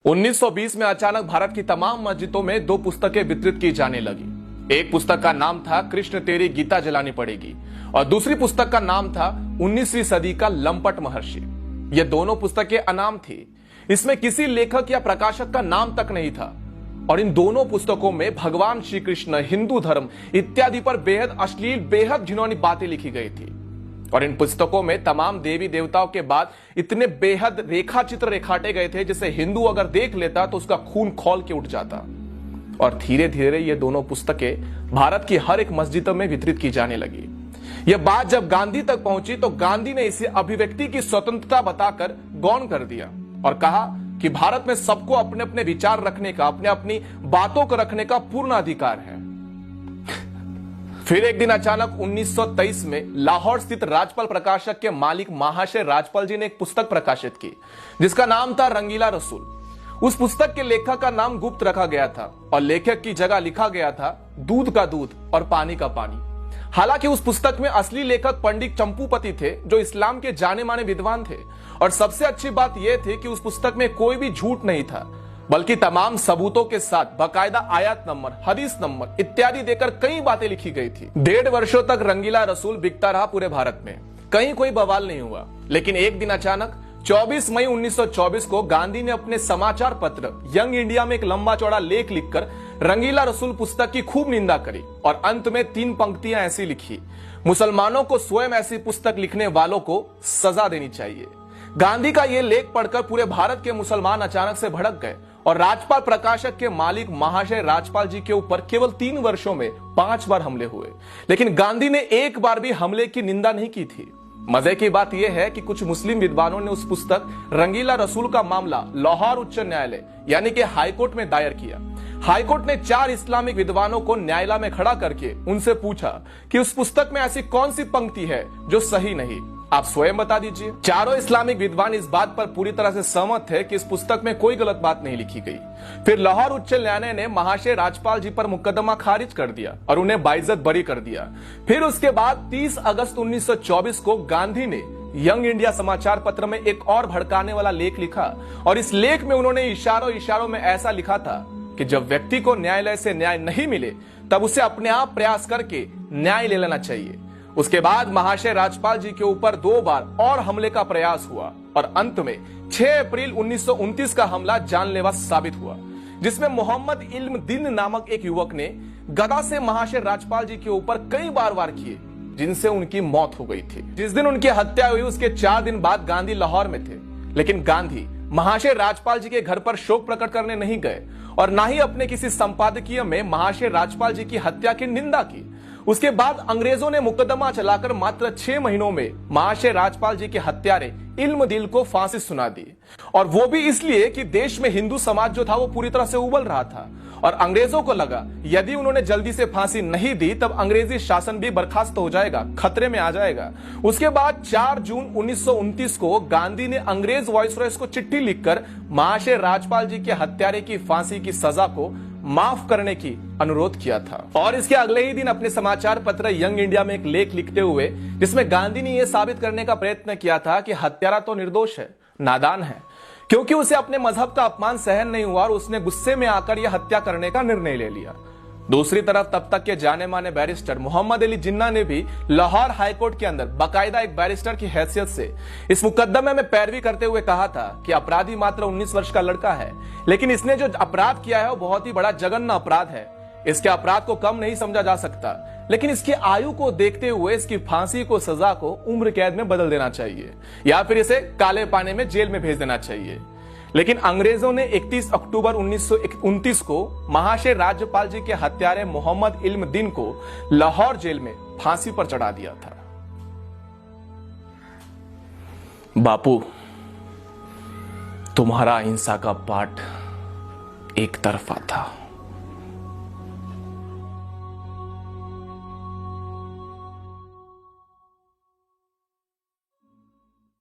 1920 में अचानक भारत की तमाम मस्जिदों में दो पुस्तकें वितरित की जाने लगी। एक पुस्तक का नाम था कृष्ण तेरी गीता जलानी पड़ेगी और दूसरी पुस्तक का नाम था 19वीं सदी का लंपट महर्षि। ये दोनों पुस्तकें अनाम थी। इसमें किसी लेखक या प्रकाशक का नाम तक नहीं था और इन दोनों पुस्तकों में भगवान श्री कृष्ण, हिंदू धर्म इत्यादि पर बेहद अश्लील, बेहद घिनौनी बातें लिखी गई थी। और इन पुस्तकों में तमाम देवी देवताओं के बाद इतने बेहद रेखा चित्र रेखाटे गए थे जिसे हिंदू अगर देख लेता तो उसका खून खौल के उठ जाता। और धीरे धीरे ये दोनों पुस्तकें भारत की हर एक मस्जिदों में वितरित की जाने लगी। यह बात जब गांधी तक पहुंची तो गांधी ने इसे अभिव्यक्ति की स्वतंत्रता बताकर गौण कर दिया और कहा कि भारत में सबको अपने अपने विचार रखने का, अपने अपनी बातों को रखने का पूर्ण अधिकार है। फिर एक दिन अचानक 1923 में लाहौर स्थित राजपाल प्रकाशक के मालिक महाशय राजपाल जी ने एक पुस्तक प्रकाशित की जिसका नाम था रंगीला रसूल। उस पुस्तक के लेखक का नाम गुप्त रखा गया था और लेखक की जगह लिखा गया था दूध का दूध और पानी का पानी। हालांकि उस पुस्तक में असली लेखक पंडित चंपूपति थे जो इस्लाम के जाने माने विद्वान थे। और सबसे अच्छी बात यह थी कि उस पुस्तक में कोई भी झूठ नहीं था बल्कि तमाम सबूतों के साथ बाकायदा आयत नंबर, हदीस नंबर इत्यादि देकर कई बातें लिखी गई थी। 1.5 वर्षों तक रंगीला रसूल बिकता रहा पूरे भारत में, कहीं कोई बवाल नहीं हुआ। लेकिन एक दिन अचानक 24 मई 1924 को गांधी ने अपने समाचार पत्र यंग इंडिया में एक लंबा चौड़ा लेख लिखकर रंगीला रसूल पुस्तक की खूब निंदा करी और अंत में 3 पंक्तियां ऐसी लिखी: मुसलमानों को स्वयं ऐसी पुस्तक लिखने वालों को सजा देनी चाहिए। गांधी का यह लेख पढ़कर पूरे भारत के मुसलमान अचानक से भड़क गए और राजपाल प्रकाशक के मालिक महाशय राजपाल जी के ऊपर केवल 3 वर्षों में 5 बार हमले हुए। लेकिन गांधी ने एक बार भी हमले की निंदा नहीं की थी। मजे की बात यह है कि कुछ मुस्लिम विद्वानों ने उस पुस्तक रंगीला रसूल का मामला लाहौर उच्च न्यायालय यानी कि हाईकोर्ट में दायर किया। हाईकोर्ट ने 4 इस्लामिक विद्वानों को न्यायालय में खड़ा करके उनसे पूछा कि उस पुस्तक में ऐसी कौन सी पंक्ति है जो सही नहीं, आप स्वयं बता दीजिए। चारों इस्लामिक विद्वान इस बात पर पूरी तरह से सहमत थे कि इस पुस्तक में कोई गलत बात नहीं लिखी गई। फिर लाहौर उच्च न्यायालय ने महाशय राजपाल जी पर मुकदमा खारिज कर दिया और उन्हें बाइज्जत बरी कर दिया। फिर उसके बाद 30 अगस्त 1924 को गांधी ने यंग इंडिया समाचार पत्र में एक और भड़काने वाला लेख लिखा और इस लेख में उन्होंने इशारों में ऐसा लिखा था कि जब व्यक्ति को न्यायालय से न्याय नहीं मिले तब उसे अपने आप प्रयास करके न्याय ले लेना चाहिए। उसके बाद महाशय राजपाल जी के ऊपर 2 बार और हमले का प्रयास हुआ और अंत में 6 अप्रैल 1929 का हमला जानलेवा साबित हुआ जिसमें मोहम्मद इल्म दीन नामक एक युवक ने गदा से महाशय राजपाल जी के ऊपर कई बार वार किए जिनसे उनकी मौत हो गई थी। जिस दिन उनकी हत्या हुई उसके 4 दिन बाद गांधी लाहौर में थे। लेकिन गांधी महाशय राजपाल जी के घर पर शोक प्रकट करने नहीं गए और ना ही अपने किसी संपादकीय में महाशय राजपाल जी की हत्या की निंदा की। उसके बाद अंग्रेजों ने मुकदमा चलाकर मात्र 6 महीनों में महाशय राजपाल जी के हत्यारे इल्म दिल को फांसी सुना दी और वो भी इसलिए कि देश में हिंदू समाज जो था वो पूरी तरह से उबल रहा था और अंग्रेजों को लगा यदि उन्होंने जल्दी से फांसी नहीं दी तब अंग्रेजी शासन भी बर्खास्त हो जाएगा, खतरे में आ जाएगा। उसके बाद 4 जून 1929 को गांधी ने अंग्रेज वाइसरॉय को चिट्ठी लिखकर महाशय राजपाल जी के हत्यारे की फांसी की सजा को माफ करने की अनुरोध किया था। और इसके अगले ही दिन अपने समाचार पत्र यंग इंडिया में एक लेख लिखते हुए जिसमें गांधी ने यह साबित करने का प्रयत्न किया था कि हत्यारा तो निर्दोष है, नादान है, क्योंकि उसे अपने मजहब का अपमान सहन नहीं हुआ और उसने गुस्से में आकर यह हत्या करने का निर्णय ले लिया। दूसरी तरफ तब तक के जाने माने बैरिस्टर मोहम्मद अली जिन्ना ने भी लाहौर हाईकोर्ट के अंदर बाकायदा एक बैरिस्टर की हैसियत से इस मुकदमे में पैरवी करते हुए कहा था कि अपराधी मात्र 19 वर्ष का लड़का है, लेकिन इसने जो अपराध किया है वो बहुत ही बड़ा जघन्य अपराध है। इसके अपराध को कम नहीं समझा जा सकता, लेकिन इसकी आयु को देखते हुए इसकी फांसी को सजा को उम्र कैद में बदल देना चाहिए या फिर इसे काले पानी में जेल में भेज देना चाहिए। लेकिन अंग्रेजों ने 31 अक्टूबर 1929 को महाशय राज्यपाल जी के हत्यारे मोहम्मद इल्म दीन को लाहौर जेल में फांसी पर चढ़ा दिया था। बापू, तुम्हारा अहिंसा का पाठ एक तरफा था।